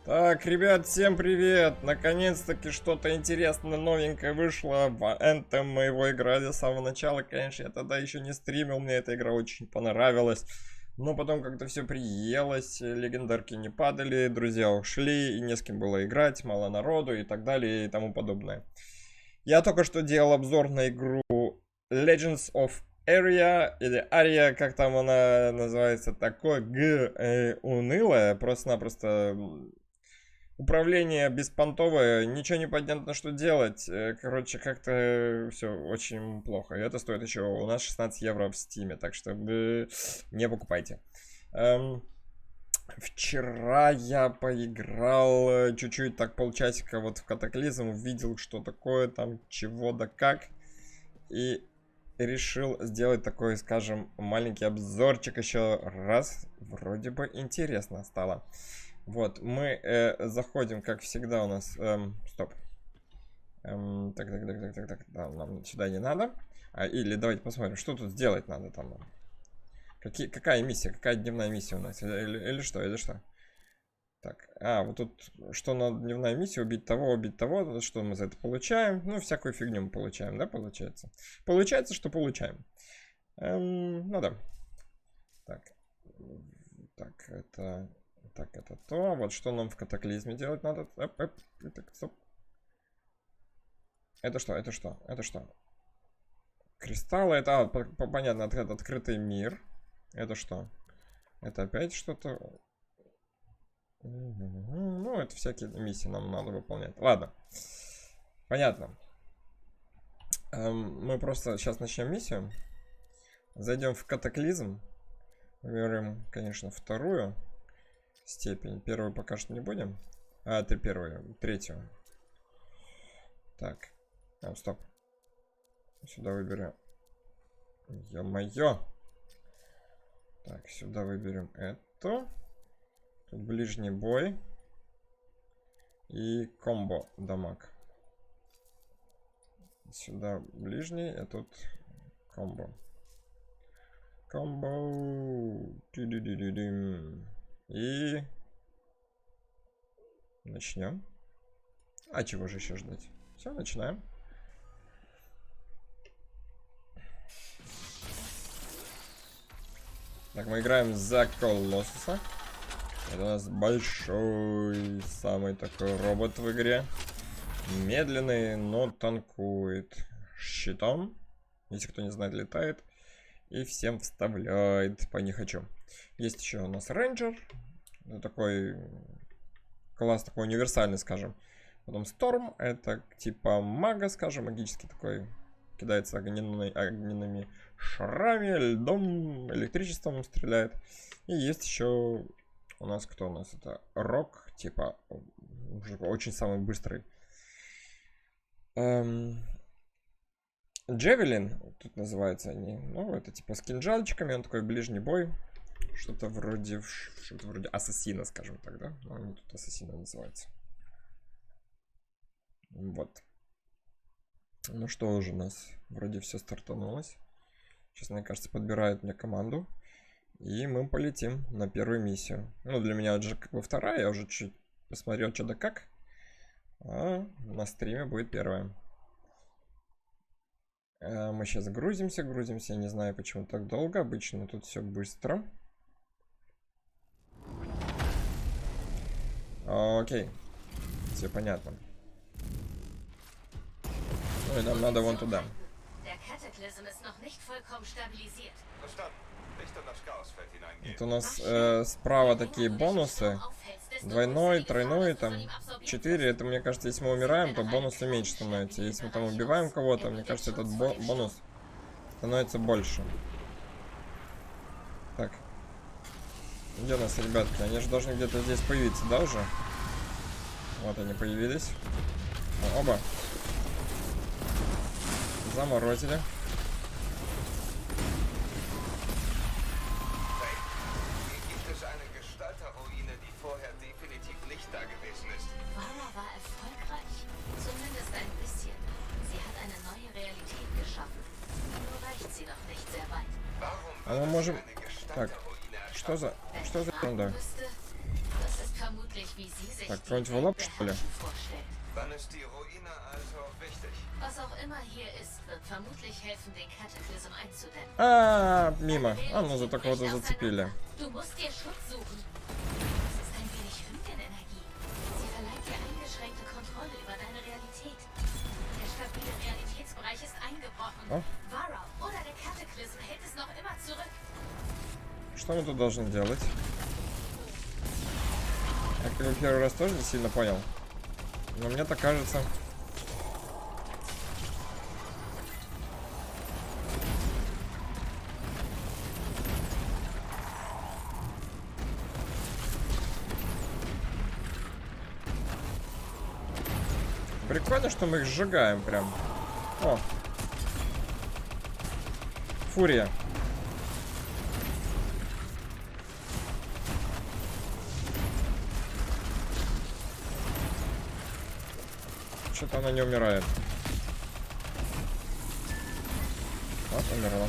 Так, ребят, всем привет! Наконец-таки что-то интересное, новенькое вышло в Anthem. Мы его играли с самого начала, конечно, я тогда еще не стримил, мне эта игра очень понравилась. Но потом как-то все приелось, легендарки не падали, друзья ушли, и не с кем было играть, мало народу и так далее и тому подобное. Я только что делал обзор на игру Legends of Aria, или Aria, как там она называется, такое унылое, просто-напросто управление беспонтовое, ничего не понятно, что делать. Короче, как-то все очень плохо. И это стоит еще у нас 16 евро в стиме, так что не покупайте. Вчера я поиграл чуть-чуть, так полчасика вот в Катаклизм, увидел, что такое там, чего да как. И решил сделать такой, скажем, маленький обзорчик еще раз. Вроде бы интересно стало. Вот, мы заходим, как всегда у нас... стоп. Так, да, нам сюда не надо. Или давайте посмотрим, что тут сделать надо там. Какая миссия, какая дневная миссия у нас? Или что? Так, вот тут, что на дневная миссия, убить того, что мы за это получаем. Ну, всякую фигню мы получаем, да, получается? Получается, что получаем. Ну да. Так, это то. Вот что нам в Катаклизме делать надо. Так, стоп. Это что? Кристаллы, это, понятно, открытый мир. Это что? Это опять что-то... Ну, это всякие миссии нам надо выполнять. Ладно. Понятно. Мы просто сейчас начнем миссию. Зайдем в Катаклизм. Выберем, конечно, вторую степень. Первую пока что не будем. Третью. Так. Стоп. Сюда выберем. Ё-моё. Так, сюда выберем эту. Тут ближний бой. И комбо дамаг. Сюда ближний, а тут комбо. И начнем. Чего же еще ждать? Все, начинаем. Так, мы играем за Колоссуса. Это у нас большой, самый такой робот в игре. Медленный, но танкует щитом. Если кто не знает, летает. И всем вставляет по не хочу. Есть еще у нас рейнджер. Такой класс, такой универсальный, скажем. Потом Storm, это типа мага, скажем, магический такой. Кидается огненными шарами, льдом, электричеством стреляет. И есть еще у нас, кто у нас? Это Рок, типа, уже очень самый быстрый. Джевелин, тут называются они. Ну, это типа с кинжальчиками, он такой ближний бой. Что-то вроде ассасина, скажем так, да? Ну, они тут ассасина называются. Вот. Ну что уже у нас? Вроде все стартанулось. Сейчас, мне кажется, подбирают мне команду. И мы полетим на первую миссию. Ну, для меня уже как бы вторая. Я уже чуть посмотрел, что да как. А на стриме будет первая. Мы сейчас грузимся. Я не знаю, почему так долго. Обычно тут все быстро. Окей. Все понятно. Ну и нам надо вон туда. Это у нас справа такие бонусы. Двойной, тройной, там 4. Это, мне кажется, если мы умираем, то бонусы меньше становятся. Если мы там убиваем кого-то, мне кажется, этот бонус становится больше. Так. Где у нас ребятки? Они же должны где-то здесь появиться, да, уже? Вот они появились. Оба. Заморозили. А мы можем... Так, что за ерунда? Так, кто-нибудь в лоб, что ли? Dann ist die Ruine also wichtig. Was auch immer hier ist, wird vermutlich helfen, den Cataclysm einzudämmen. Мимо. Ну зато кого-то зацепили. Du musst dir Schutz suchen. Das ist ein wenig Hündin-Energie. Sie verleiht dir eingeschränkte Kontrolle über deine Realität. Der stabile Realitätsbereich ist eingebrochen. Oh. Vara oder der Cataclysm hält es noch immer zurück. Что мы тут должны делать? Я как бы первый раз тоже не сильно понял. Но мне так кажется... Прикольно, что мы их сжигаем прям. О! Фурия. Что-то она не умирает. Вот, умерла.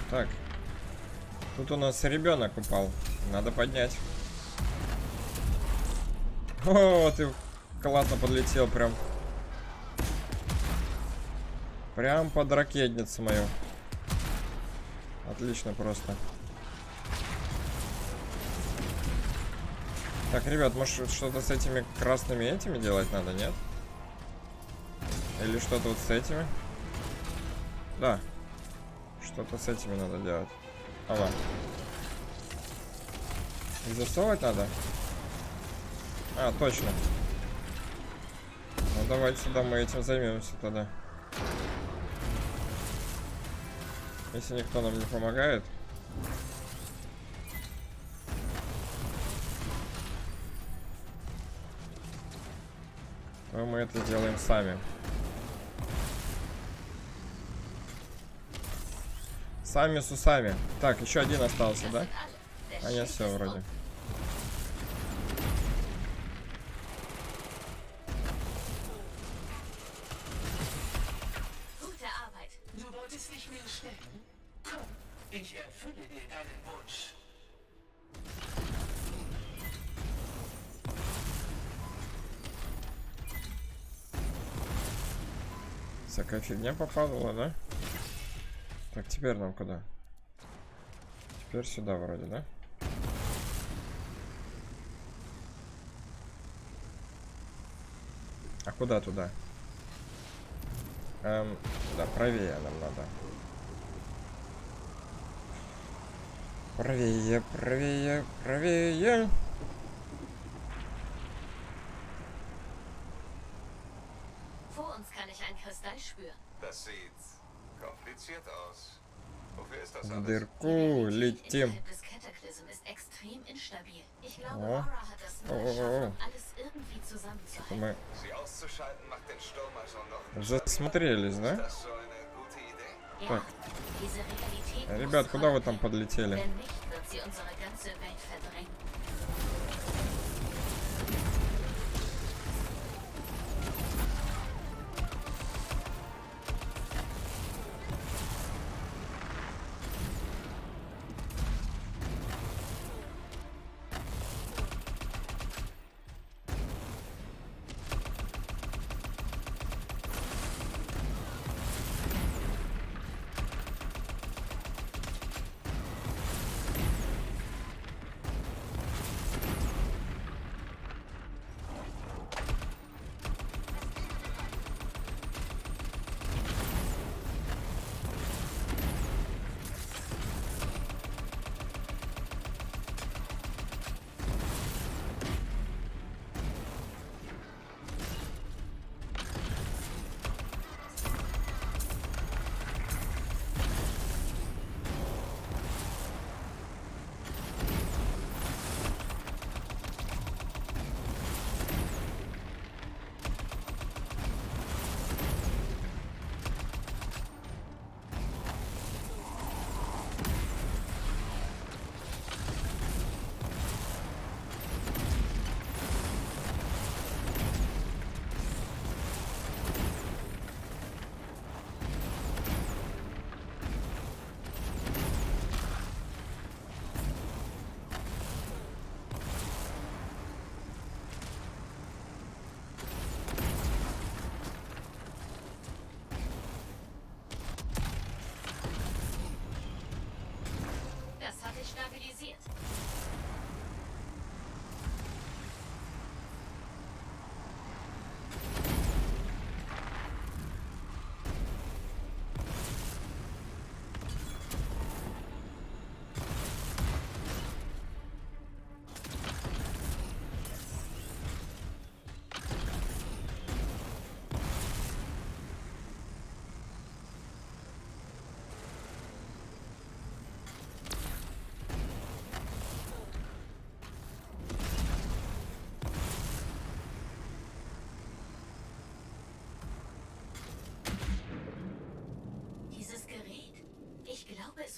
Так. Тут у нас ребенок упал. Надо поднять. О, ты классно подлетел прям. Прям под ракетницу мою. Отлично просто. Так, ребят, может что-то с этими красными этими делать надо, нет? Или что-то вот с этими? Да. Что-то с этими надо делать. Ага. И засовывать надо? А, точно. Ну давайте сюда мы этим займемся тогда. Если никто нам не помогает. То мы это сделаем сами. Сами с усами. Так, еще один остался, да? А нет, все вроде. Ich erfülle dir deinen Wunsch. Всякая фигня попадала, да? Так, теперь нам куда? Теперь сюда вроде, да? А куда туда? Да, правее нам надо. Правее, правее, правее. Vor uns kann ich ein Kristall spüren. Das sieht kompliziert aus. Wofür ist das В alles? дырку летим. Innerhalb des Cataclysm ist extrem instabil. Ich glaube, Oh. Vara hat es nur geschafft, um alles irgendwie zusammenzuhalten. Мы Sie auszuschalten macht den Sturm also noch. засмотрелись, Ist да? das so eine gute Idee? Ja, Так. diese Realität Ребят, muss куда вы kommen. там подлетели? Wenn nicht, wird sie unsere ganze Welt verdrängen.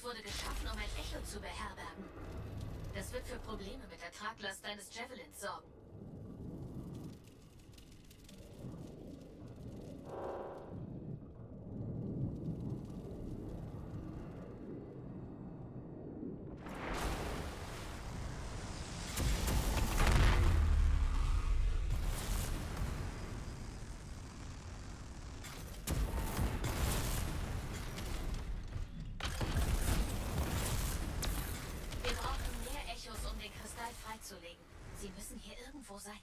wurde geschaffen, um ein Echo zu beherbergen. Das wird für Probleme mit der Traglast deines Javelins sorgen. Wir brauchen mehr Echos, um den Kristall freizulegen. Sie müssen hier irgendwo sein.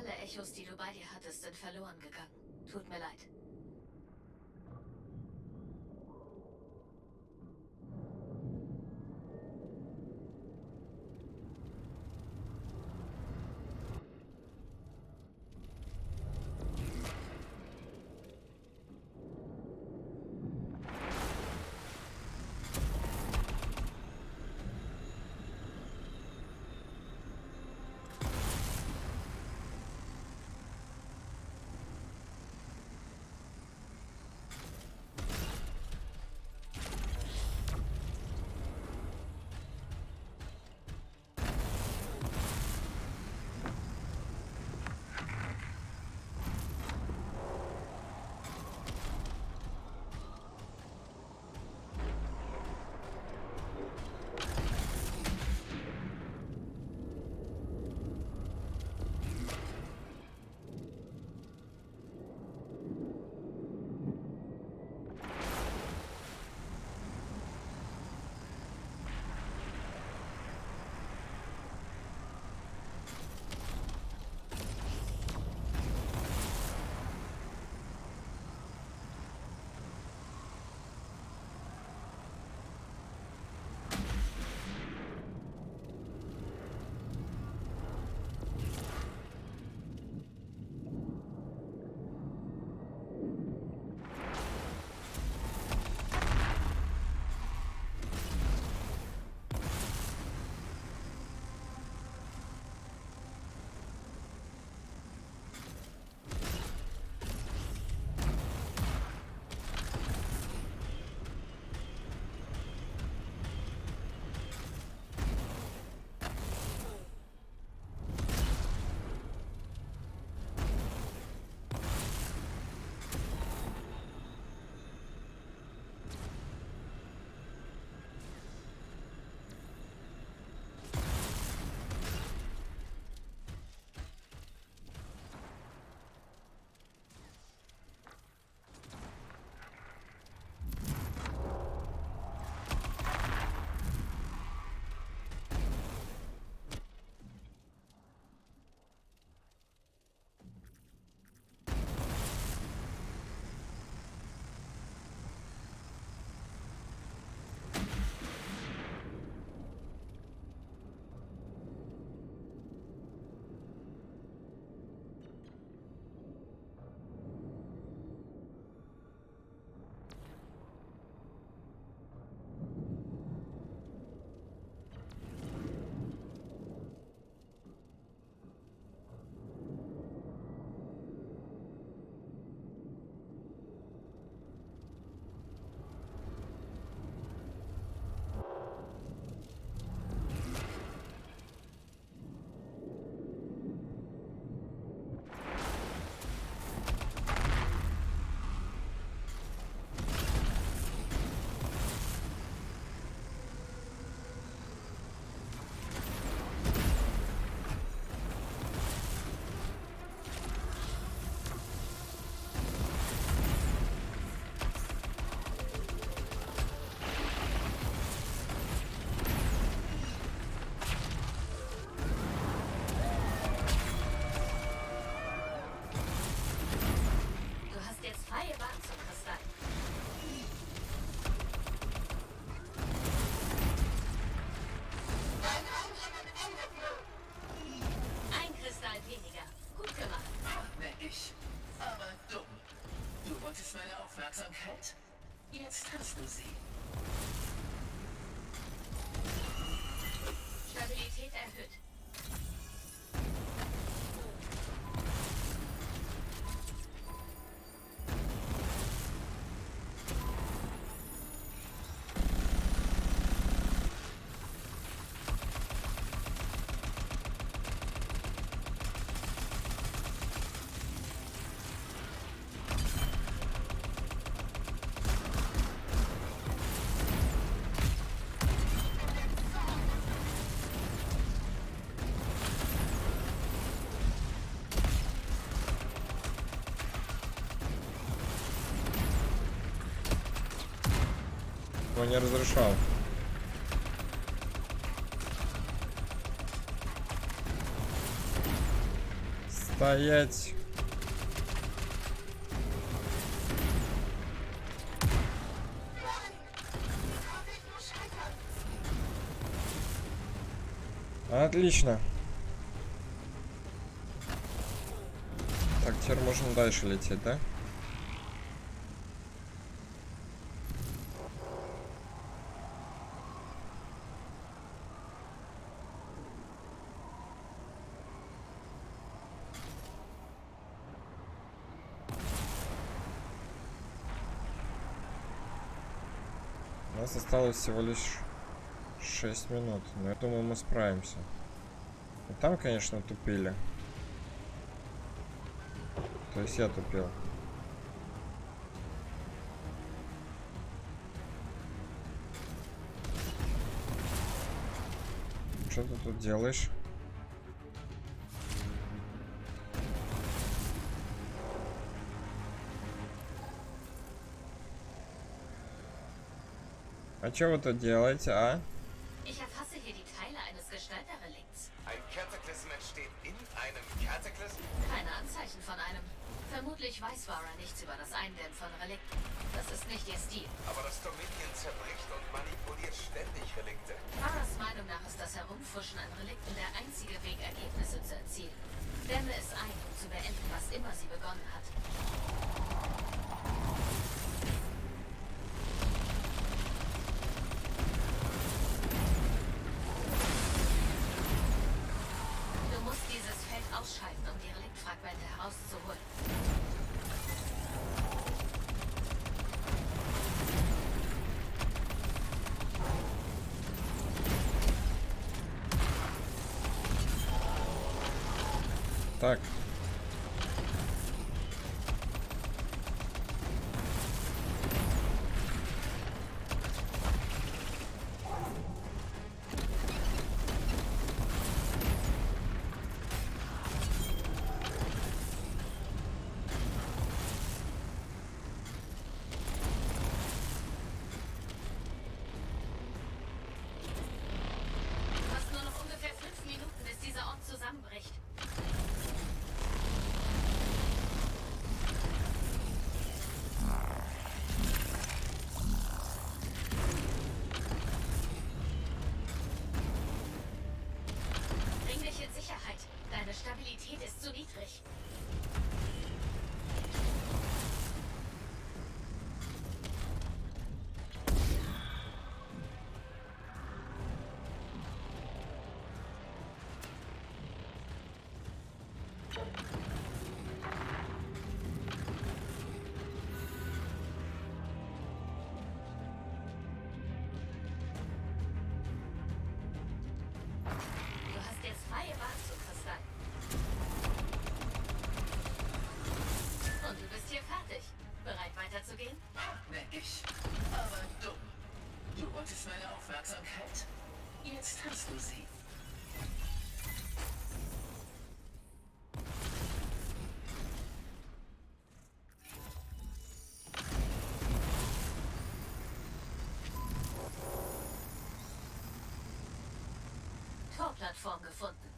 Alle Echos, die du bei dir hattest, sind verloren gegangen. Tut mir leid. Aufmerksamkeit? Jetzt hast du sie. Stabilität erhöht. Он не разрешал. Стоять. Отлично. Так, теперь можно дальше лететь, да? У нас осталось всего лишь 6 минут, но я думаю, мы справимся. И там, конечно, тупили. То есть я тупил. Что ты тут делаешь? А что вы тут делаете, а? Ich erfasse hier die Teile eines Gestalterrelikts. Ein Cataclysm entsteht in einem Cataclysm? Keine Anzeichen von einem. Vermutlich weiß Vara nichts über das Eindämmen von Relikten. Das ist nicht ihr Stil. Aber das Dominion zerbricht und manipuliert ständig Relikte. Varas Meinung nach ist das Herumfuschen an Relikten der einzige Weg, Ergebnisse zu erzielen. Dämme es ein, um zu beenden, was immer sie begonnen hat. Du musst dieses Feld ausschalten, um die Reliktfragmente herauszuholen. Так. Du hast nur noch ungefähr 5 Minuten, bis dieser Ort zusammenbricht. Bring dich in Sicherheit. Deine Stabilität ist zu niedrig. Du hast jetzt freie Bahn zu Kristall. Und du bist hier fertig. Bereit weiterzugehen? Hartnäckig, aber dumm. Du wolltest meine Aufmerksamkeit? Jetzt hast du sie. Torplattform gefunden.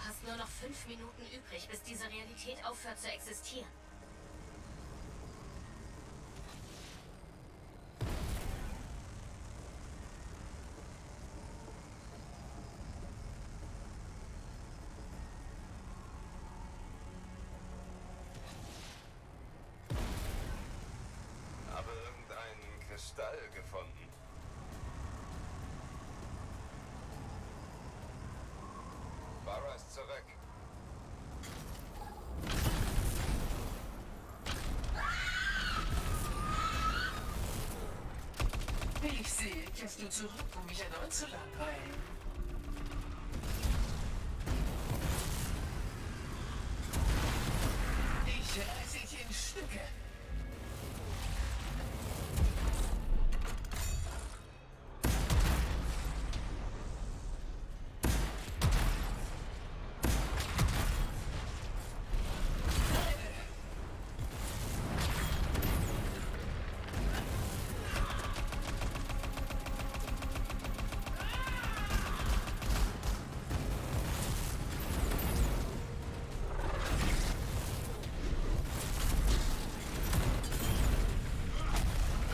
hast nur noch 5 Minuten übrig, bis diese Realität aufhört zu existieren. Habe irgendeinen Kristall gefunden. Barra ist zurück. Ich sehe, kehrst du zurück, um mich erneut zu langweilen. Ich reiße dich in Stücke.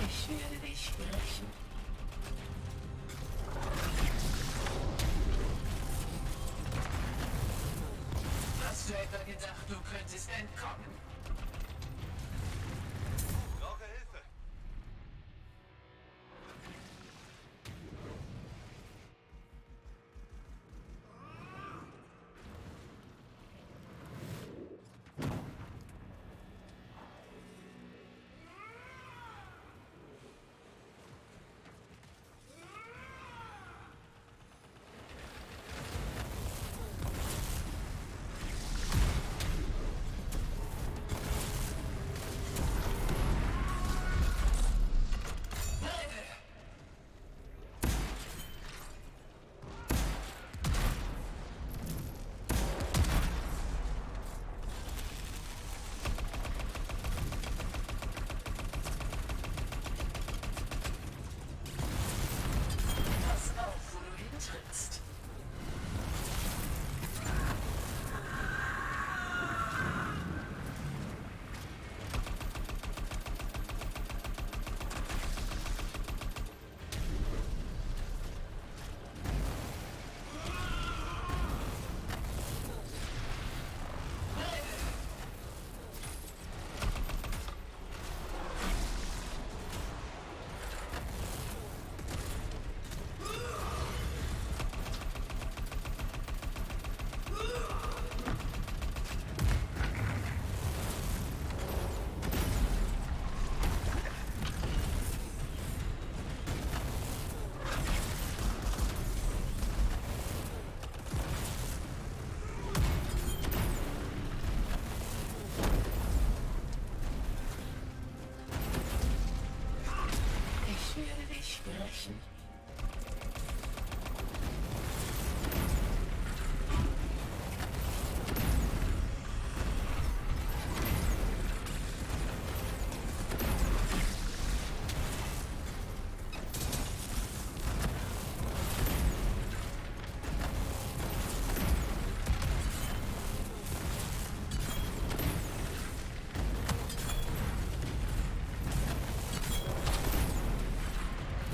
Ich werde dich brechen. Hast du etwa gedacht, du könntest entkommen? Brauche Hilfe. Pass auf, wo du hintrittst. Ich werde dich brechen.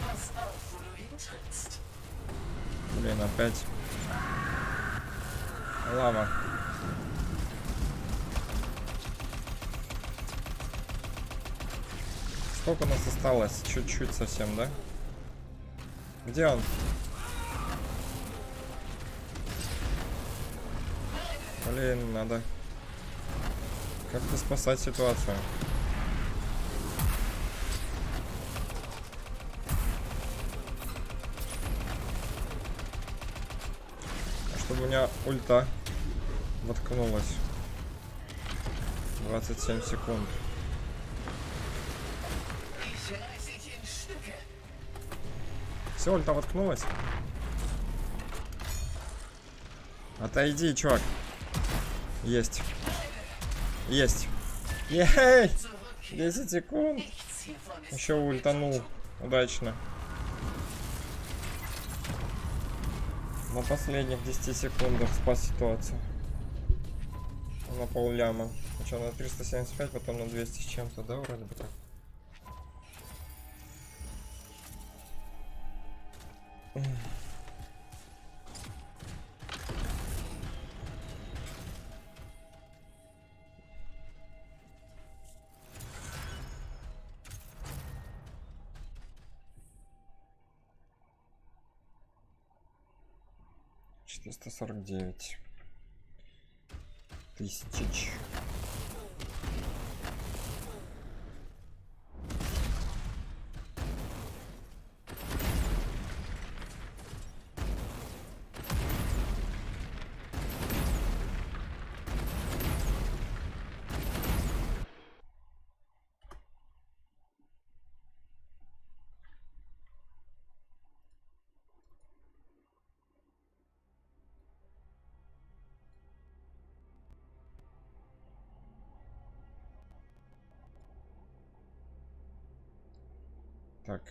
Pass auf, wo du hintrittst. Блин, опять. Лава. Сколько у нас осталось? Чуть-чуть совсем, да? Где он? Блин, надо как-то спасать ситуацию. Чтобы у меня ульта воткнулась. 27 секунд. Ich reiße dich in Stücke. Все, ульта воткнулась. Отойди, чувак. Есть. Есть. Ей! Zurückkehren. 10 секунд. Nichts hiervon ist Еще ультанул. Удачно. На последних 10 секундах спас ситуацию. На полляма. Сначала на 375, потом на 200 с чем-то, да, вроде бы так. $449 тысяч. Так.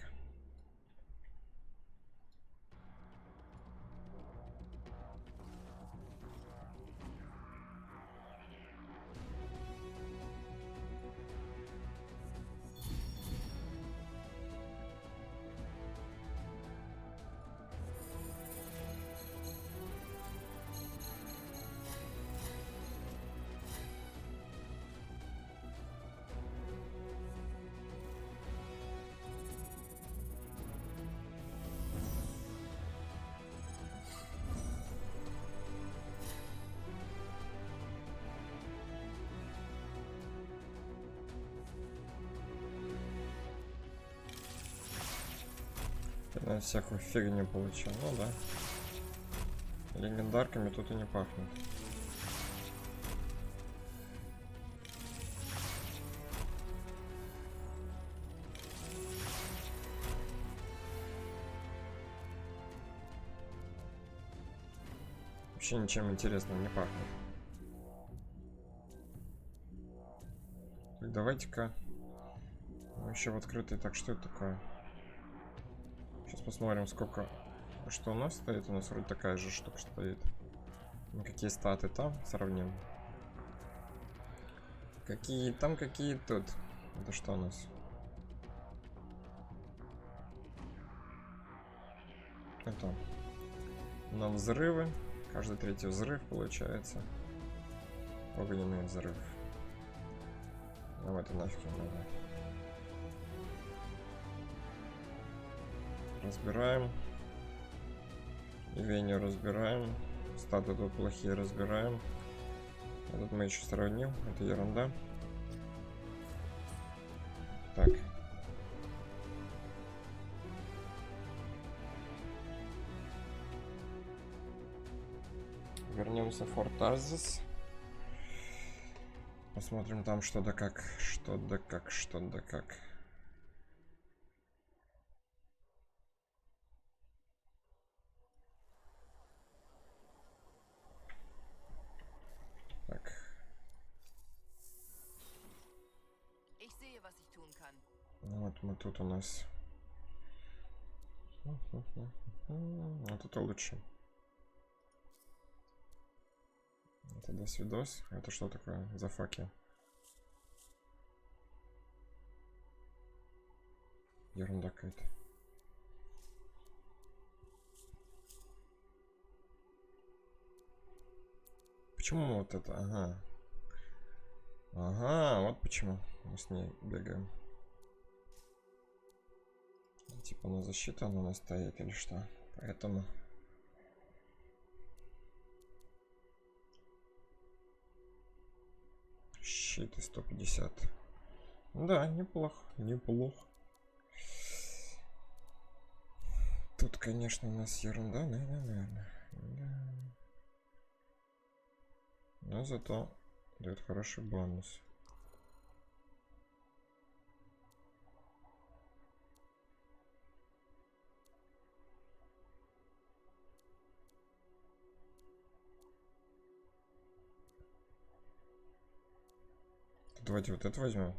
На всякую фигню получил, ну да. Легендарками тут и не пахнет. Вообще ничем интересным не пахнет. Так, давайте-ка еще в открытый. Так, что это такое? Сейчас посмотрим, сколько... Что у нас стоит? У нас вроде такая же штука стоит. Ну, какие статы там? Сравним. Какие там, какие тут. Это что у нас? Это на взрывы. Каждый третий взрыв получается. Огненный взрыв. Нам это нафиг не надо. Разбираем. Ивению разбираем. Статы тут плохие разбираем. Этот мы еще сравним. Это ерунда. Так. Вернемся в Форт Арзис. Посмотрим там что да как. Что да как, что да как. Так. Ну вот мы тут у нас. Вот это лучше. Это до свидос. Это что такое за факи? Ерунда какая-то. Почему вот это? Ага. Ага, вот почему мы с ней бегаем. Типа на защиту она у нас стоит или что? Поэтому... Щит и 150. Да, неплохо, неплохо. Тут, конечно, у нас ерунда, наверное. Да. Но зато дает хороший бонус. Давайте вот это возьмем.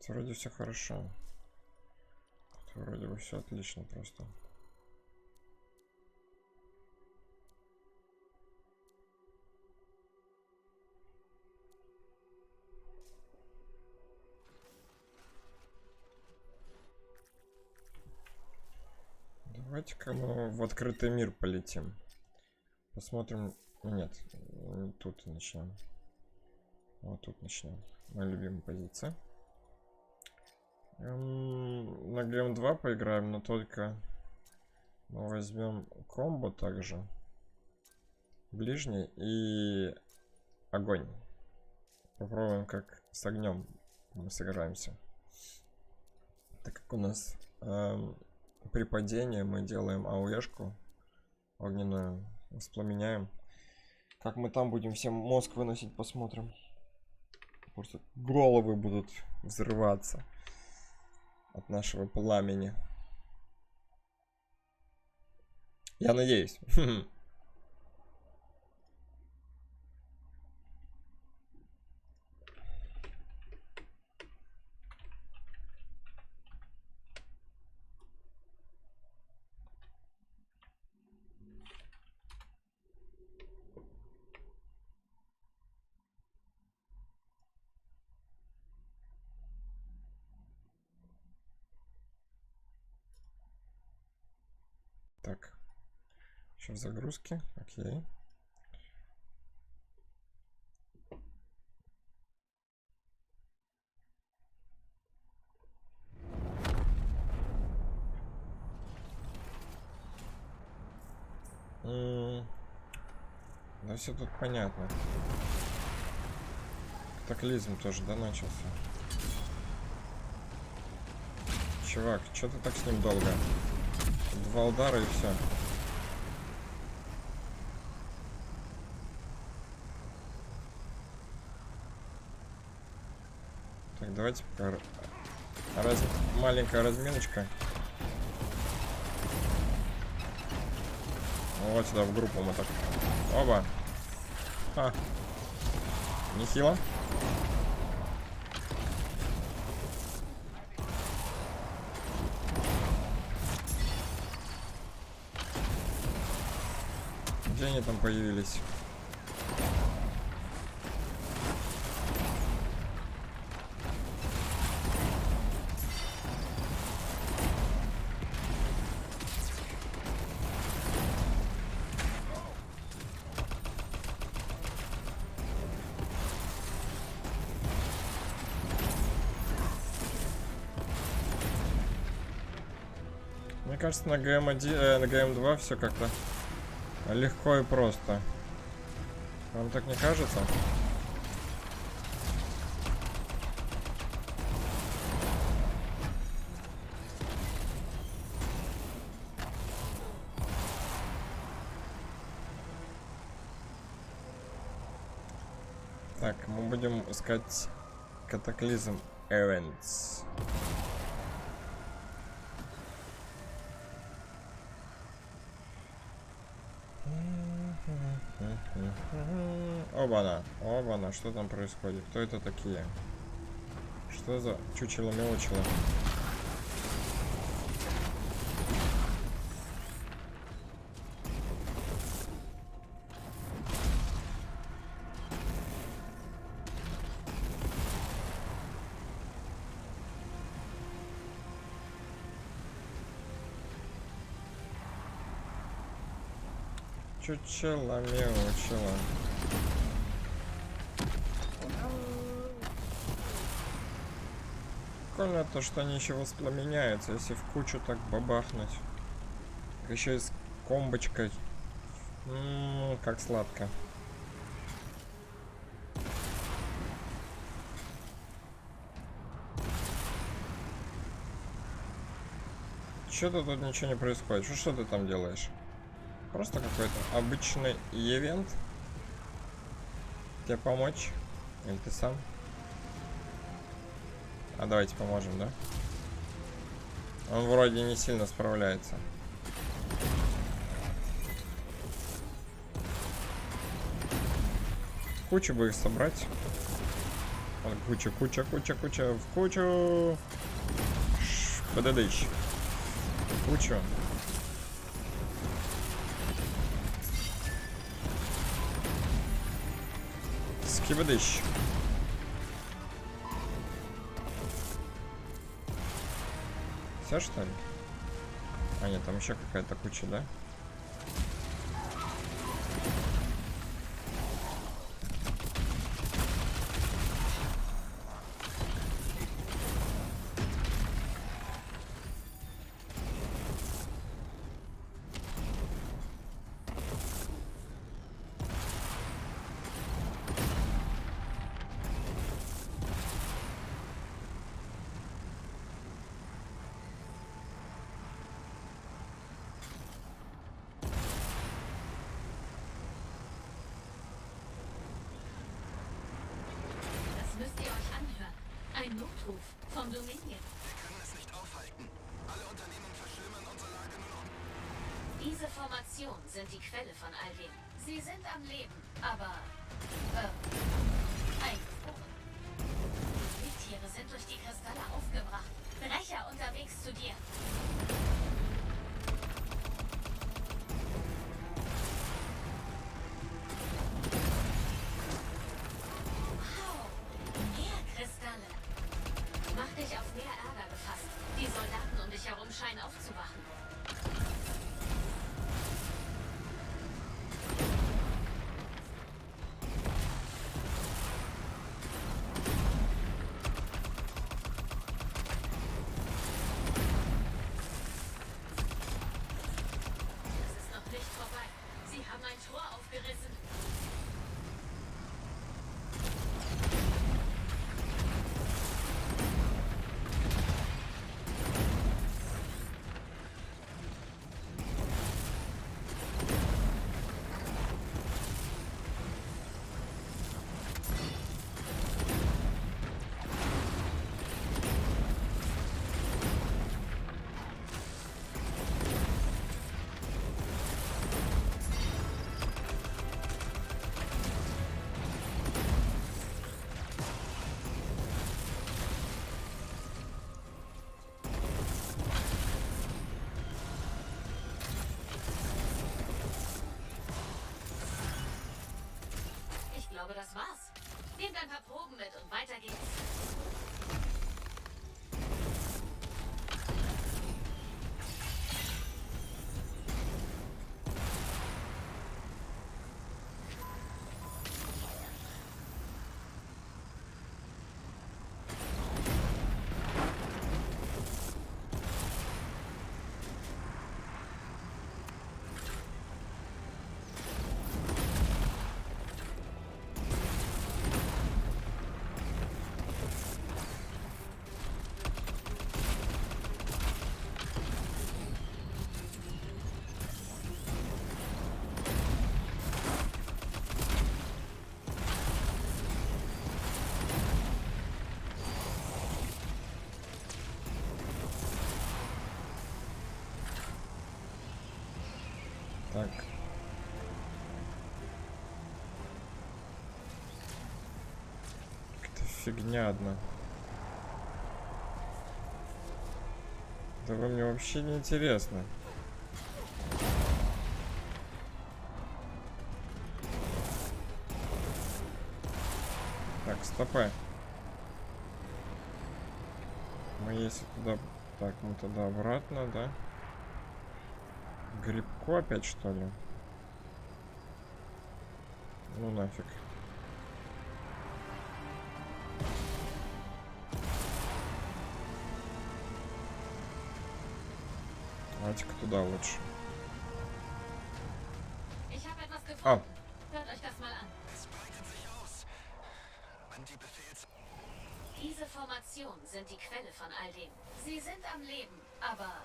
Тут вроде все хорошо. Тут вроде бы все отлично просто. Давайте-ка мы в открытый мир полетим. Посмотрим. Нет, тут начнем. Вот тут начнем. Моя любимая позиция. На ГМ 2 поиграем, но только мы возьмем комбо также. Ближний и огонь. Попробуем, как с огнем мы сыграемся. Так как у нас при падении мы делаем АОЕшку огненную, воспламеняем. Как мы там будем всем мозг выносить, посмотрим. Просто головы будут взрываться от нашего пламени. Я надеюсь. Так, еще в загрузке, окей. Да все тут понятно. Катаклизм тоже, да, начался? Чувак, что ты так с ним долго? 2 удара и все. Так, давайте пока маленькая разминочка. Вот сюда в группу мы так. Оба. А. Нехило. Где они там появились? Мне кажется, на ГМ1, на ГМ2 все как-то легко и просто. Вам так не кажется? Так, мы будем искать катаклизм Events. Оба-на, оба-на, что там происходит? Кто это такие? Что за чучело-мяучело? Чучело-мяучело. Прикольно то, что они еще воспламеняются, если в кучу так бабахнуть. Еще и с комбочкой. Как сладко. Что-то тут ничего не происходит. Что ты там делаешь? Просто какой-то обычный ивент. Тебе помочь? Или ты сам? А давайте поможем, да? Он вроде не сильно справляется. Кучу бы их собрать. Куча. В кучу. Подадыщ. Кучу. Скибадыщ. Все, что ли? А, нет, там еще какая-то куча, да? Das müsst ihr euch anhören. Ein Notruf vom Dominion. Wir können es nicht aufhalten. Alle Unternehmen verschlimmern unsere Lage nur noch. Diese Formationen sind die Quelle von all dem. Sie sind am Leben, aber eingefroren. Die Wildtiere sind durch die Kristalle aufgebracht. Brecher unterwegs zu dir. Wow, mehr Kristalle. Mach dich auf mehr Ärger gefasst. Die Soldaten um dich herum scheinen aufzuwachen. Es ist noch nicht vorbei. Sie haben ein Tor aufgerissen. Ich glaube, das war's. Nehmt ein paar Proben mit und weiter geht's. Так. Какая-то фигня одна. Да вы мне вообще не интересно. Так, стопэ. Мы если туда... Так, мы туда обратно, да? Грибку опять, что ли? Ну нафиг. Давайте-ка туда лучше. Ich habe etwas gefunden. Ah. Hört euch das mal an. Es breitet sich aus. Wenn die Befehls... Diese Formationen sind die Quelle von all dem. Sie sind am Leben, aber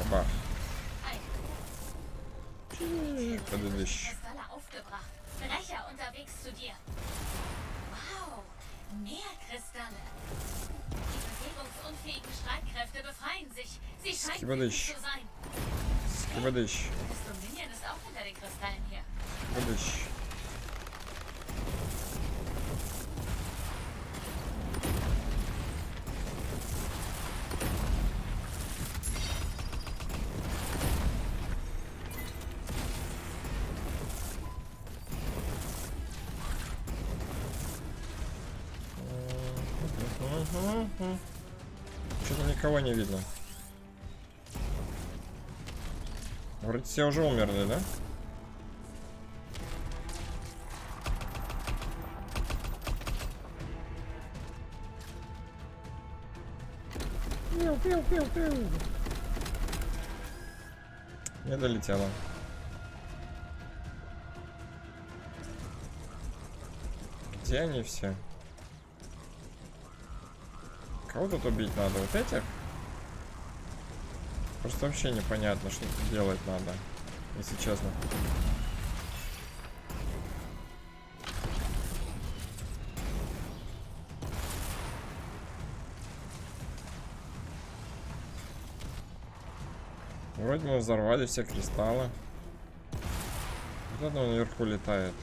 Оба. eingefroren. Подвищ. Kristalle aufgebracht. Brecher unterwegs zu dir. Wow, mehr Kristalle. Die bewegungsunfähigen Streitkräfte befreien sich. Sie scheinen wütend Skibadish. zu sein. Скибадыщ. Das Dominion ist auch hinter den Kristallen hier. Скибадыщ. Что-то никого не видно. Вроде все уже умерли, да? Не долетела. Где они все? Кого тут убить надо? Вот этих? Просто вообще непонятно, что тут делать надо, если честно. Вроде мы взорвали все кристаллы. Вот это наверху летает.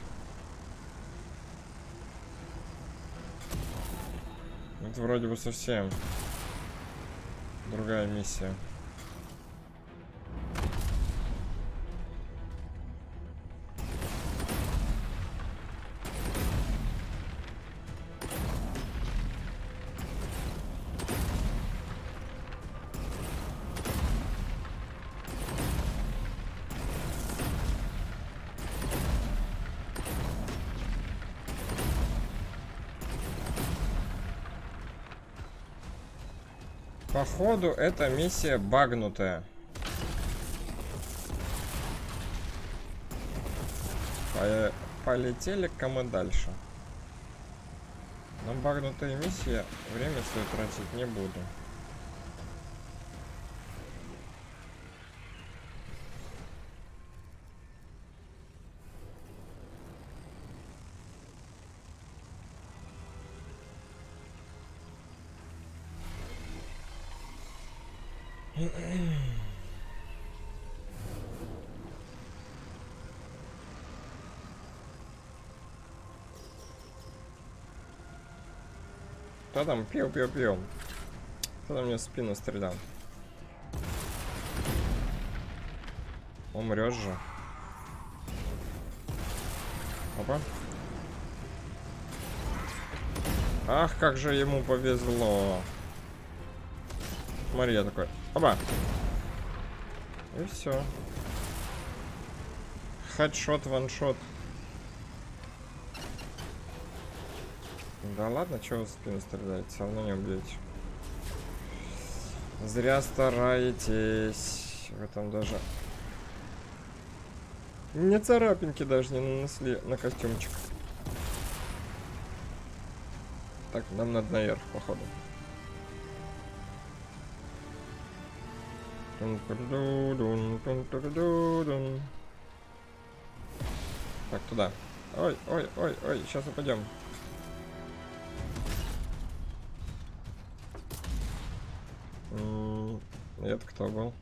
Это вроде бы совсем другая миссия. Походу, эта миссия багнутая. Полетели-ка мы дальше. На багнутые миссии время свое тратить не буду. Кто там? Пил. Кто там мне в спину стрелял? Умрешь же. Опа. Ах, как же ему повезло. Смотри, я такой. Опа. И все. Хедшот, ваншот. Да ладно, чего вы в спину стреляете? Все равно не убьете. Зря стараетесь. Вы там даже... Не царапинки даже не нанесли на костюмчик. Так, нам надо наверх, походу. Так, туда. Ой, сейчас упадем. Это кто был?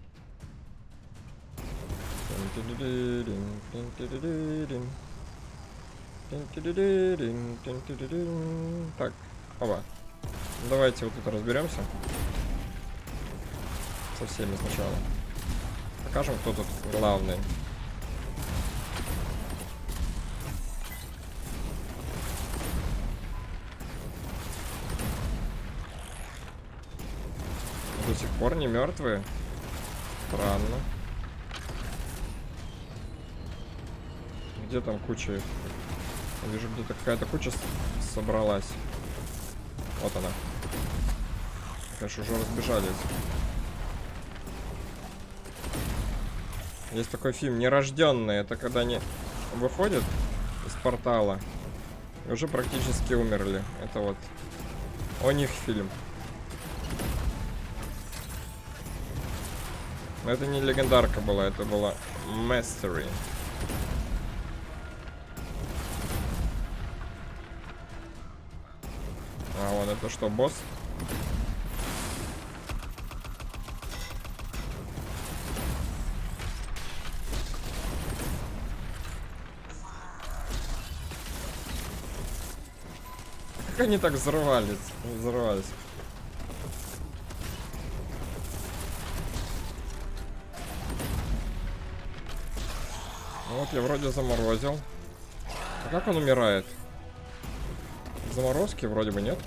Так, оба. Давайте вот тут разберемся. Со всеми сначала. Покажем, кто тут главный. До сих пор не мертвые. Странно. Где там куча их? Я вижу, где-то какая-то куча собралась. Вот она. Конечно, уже разбежались. Есть такой фильм «Нерожденные». Это когда они выходят из портала и уже практически умерли. Это вот о них фильм. Но это не легендарка была, это была Mastery. А вон это что, босс? Как они так взрывались? Вот я вроде заморозил. А как он умирает? Заморозки вроде бы нет.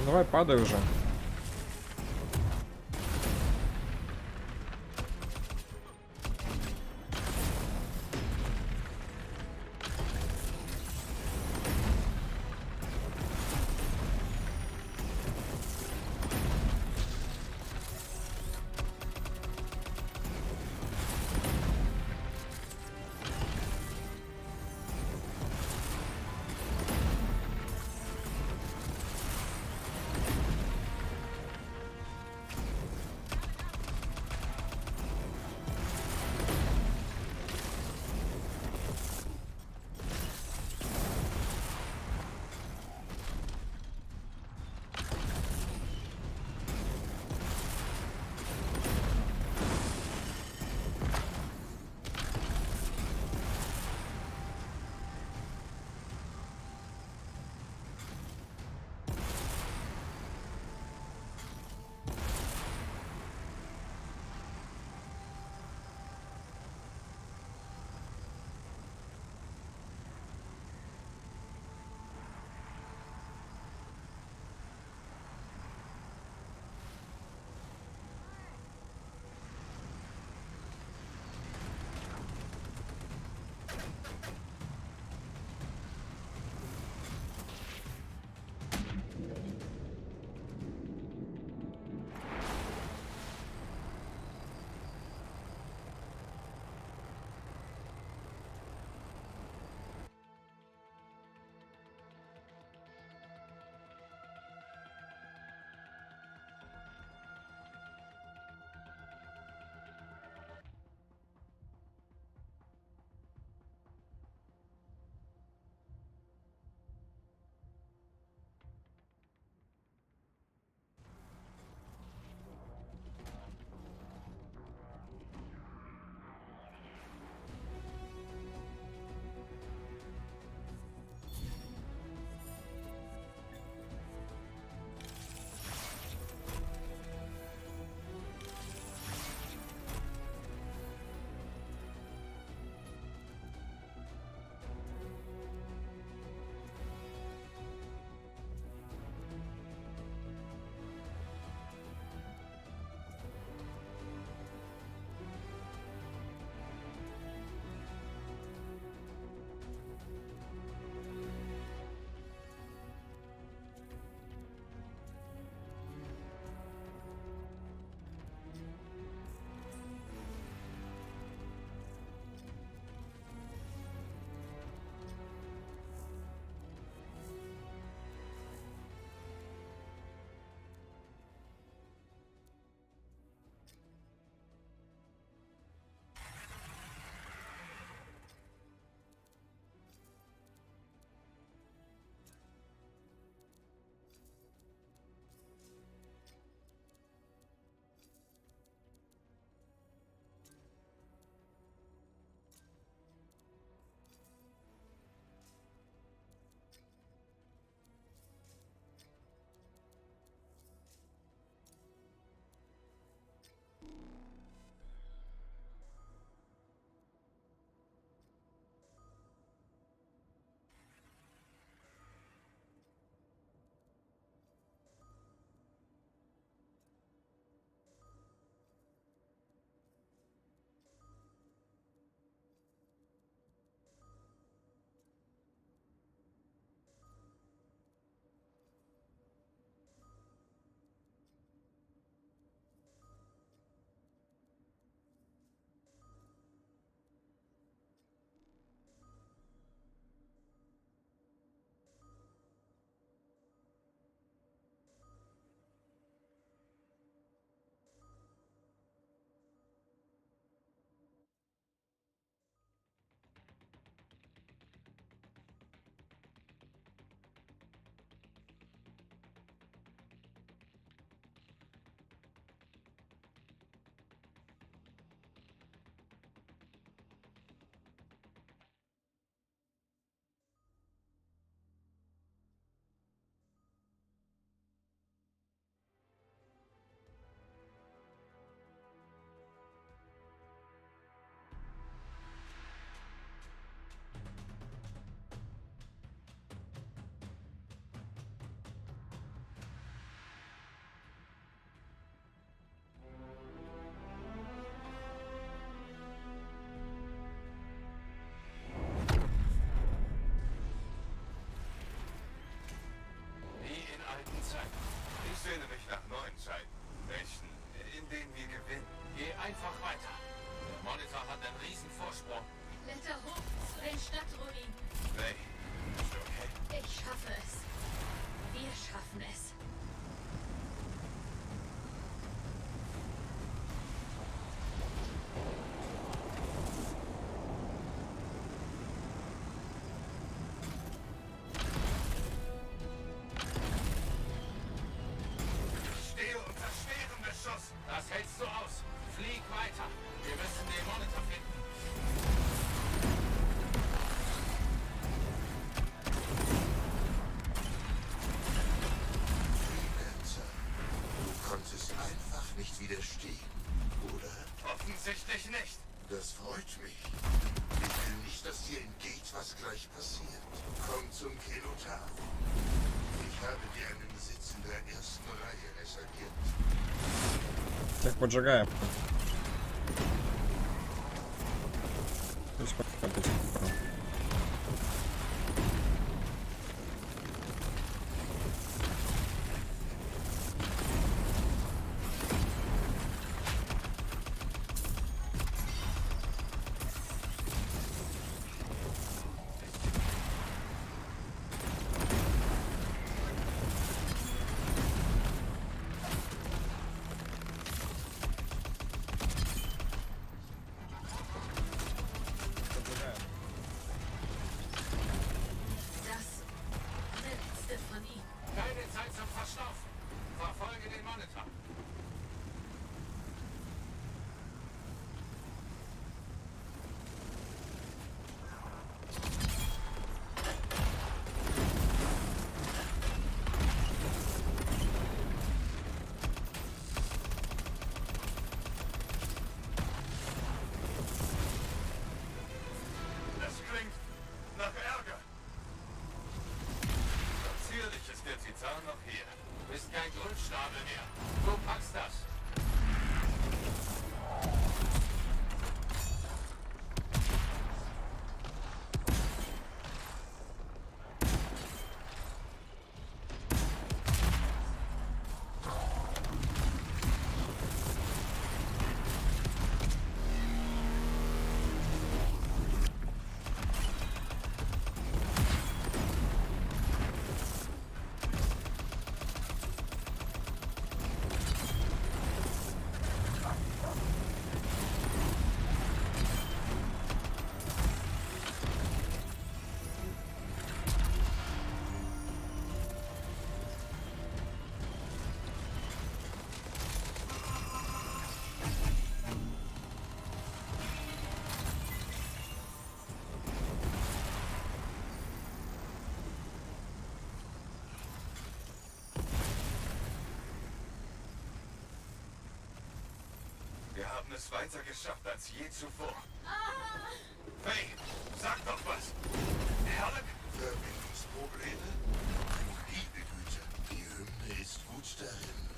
Давай падай уже. mich. Ich will nicht, dass dir entgeht, was gleich passiert. Komm zum Kenotaph. Ich habe dir einen Sitz in der ersten Reihe reserviert. Всех поджигаем. Пусть попить. Das war der letzte von ihm. Keine Zeit zum Verschnaufen. Verfolge den Monitor. Das klingt nach Ärger. Natürlich ist der Titan noch hier. Du bist kein Grünschnabel mehr. Du packst das. Wir haben es weiter geschafft als je zuvor. Hey, sag doch was. Herr? Verbindungsprobleme? Liebe Güte, die Hymne ist gut darin,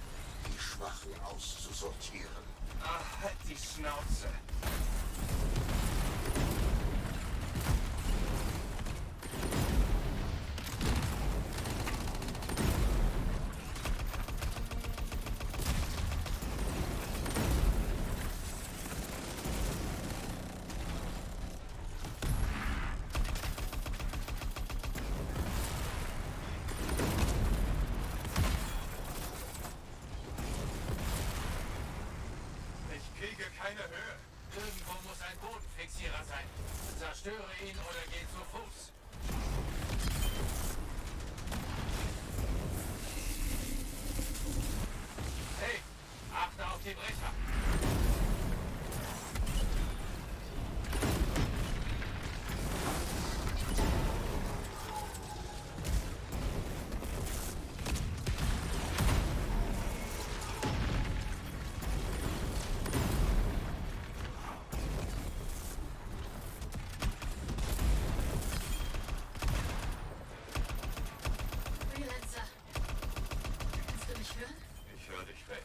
die Schwachen auszusortieren. Ach, halt die Schnauze. Ich kriege keine Höhe. Irgendwo muss ein Bodenfixierer sein. Zerstöre ihn oder geh zu Fuß. Hey, achte auf die Brecher. Freelancer. Kannst du mich hören? Ich höre dich, Faye.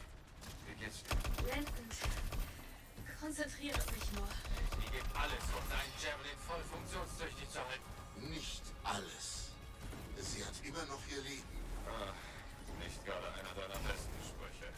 Wie geht's dir? Blendend. Konzentriere mich nur. Die gibt alles, um deinen Javelin voll funktionstüchtig zu halten. Nicht alles. Sie hat immer noch ihr Leben. Nicht gerade einer deiner besten Sprüche.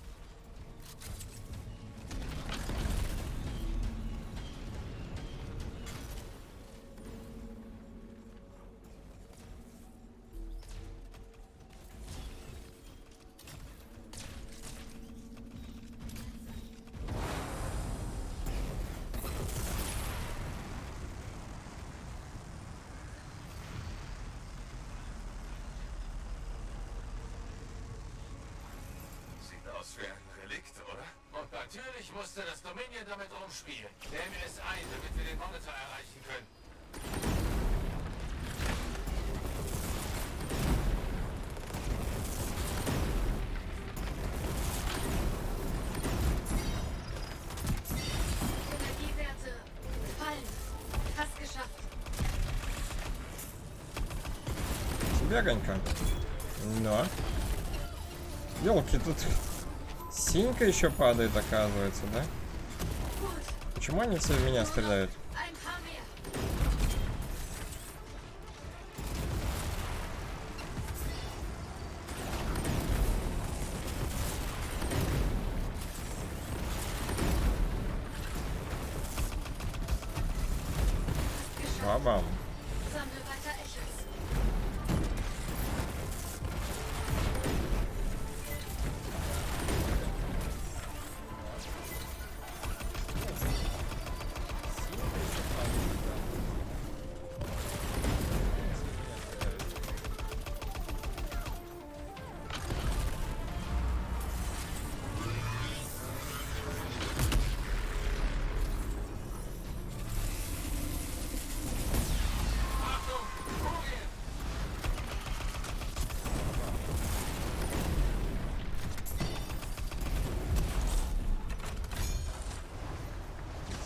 Sieht aus wie ein Relikt, oder? Und natürlich musste das Dominion damit rumspielen. Nehme es ein, damit wir den Monitor erreichen können. Energiewerte fallen. бегонька. Но. Ёлки, тут синька еще падает, оказывается, да? Почему они все в меня стреляют? Ein paar mehr. Бабам. Sammle weiter Echos.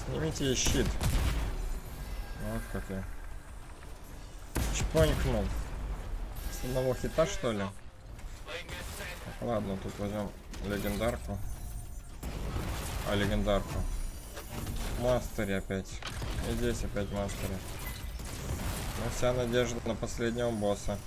Снимите щит. Вот как я. Чпонькнул. С одного хита, что ли? Так, ладно, тут возьмем легендарку. А, легендарку. Мастери опять. И здесь опять мастери. Ну, вся надежда на последнего босса.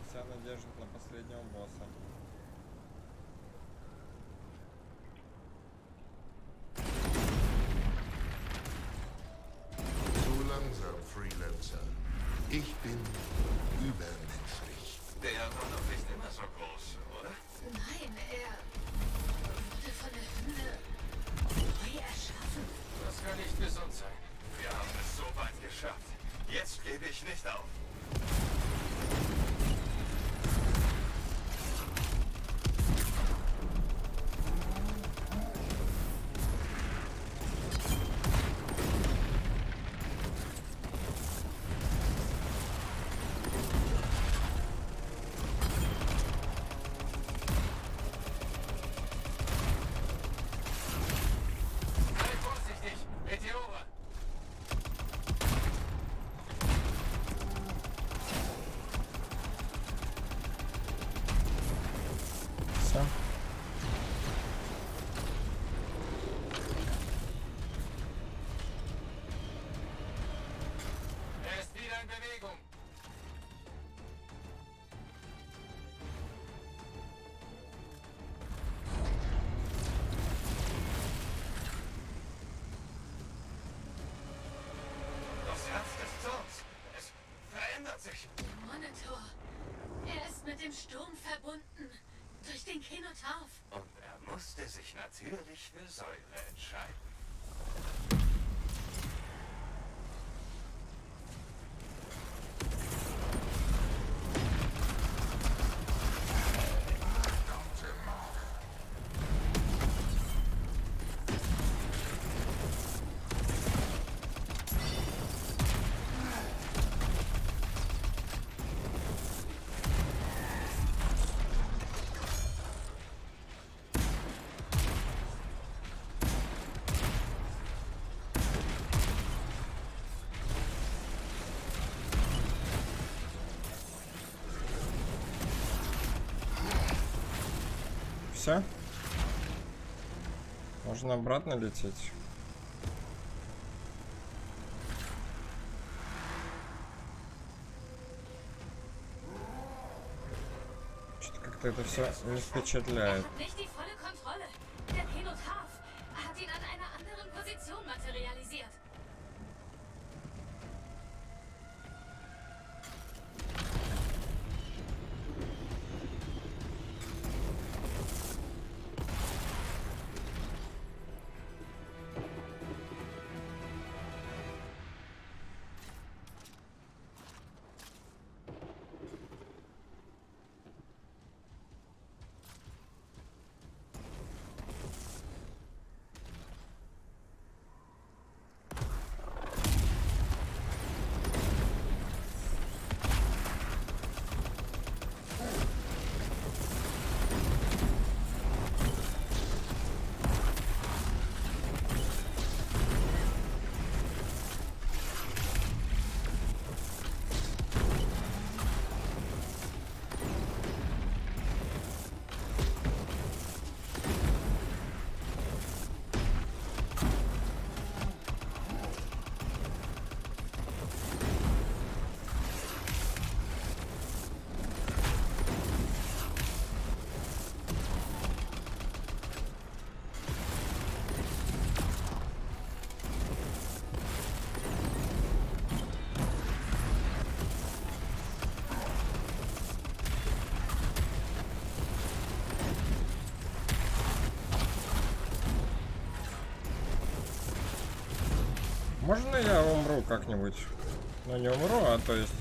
Вся надежда на последнего босса. Zu langsam, Freelancer. Ich bin übermenschlich. Der war doch nicht immer so groß, oder? Nein, er wurde von der Höhle neu erschaffen. Das kann nicht gesund sein. Wir haben es so weit geschafft. Jetzt gebe ich nicht auf. Sei vorsichtig, Meteore! Все. Er ist wieder in Bewegung. Das Herz des Turms. Es verändert sich. Monitor. Er ist mit dem Sturm verbunden. Durch den Kenotaph. Und er musste sich natürlich für Säure entscheiden. Все. Можно обратно лететь. Что-то как-то это все не Er впечатляет. hat nicht die volle Kontrolle. Der Kenotaph hat ihn an einer anderen Position materialisiert. Можно я умру как-нибудь? Ну не умру, а то есть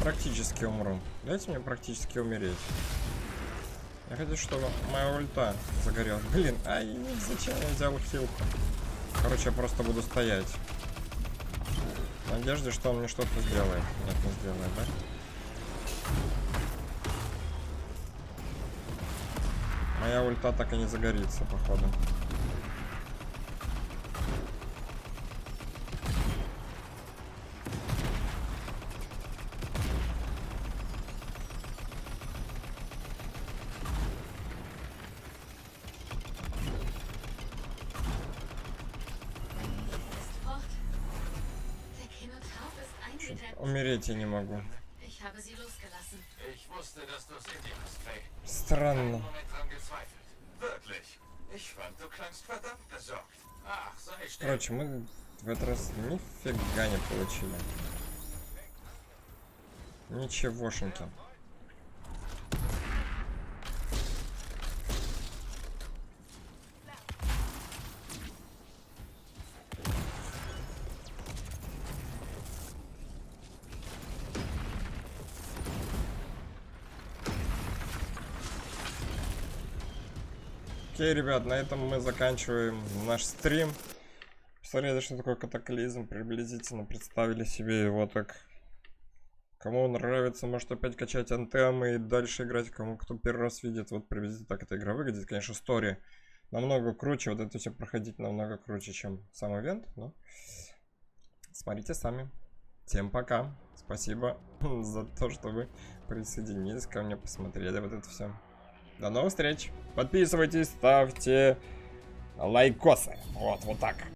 практически умру. Дайте мне практически умереть. Я хочу, чтобы моя ульта загорелась. Блин, ай, зачем я взял хилку? Короче, я просто буду стоять. В надежде, что он мне что-то сделает. Нет, не сделает, да? Моя ульта так и не загорится, походу. Der Kenotauf ist eingedämmt. Умереть я не могу. Ich habe sie losgelassen. Ich wusste, dass du es in dir hast, Faye. Странно. Einen Moment dran gezweifelt. Wirklich. Ich fand, du klangst verdammt besorgt. Ach, sei still. Короче, мы в этот раз нифига не получили. Ничегошеньки. Окей, ребят, на этом мы заканчиваем наш стрим. Посмотрели, что такое катаклизм, приблизительно представили себе его так. Кому нравится, может опять качать антемы и дальше играть. Кому кто первый раз видит, вот приблизительно так эта игра выглядит. Конечно, история намного круче, вот это все проходить намного круче, чем сам ивент, но смотрите сами. Всем пока, спасибо за то, что вы присоединились ко мне, посмотрели вот это все. До новых встреч. Подписывайтесь, ставьте лайкосы. Вот так.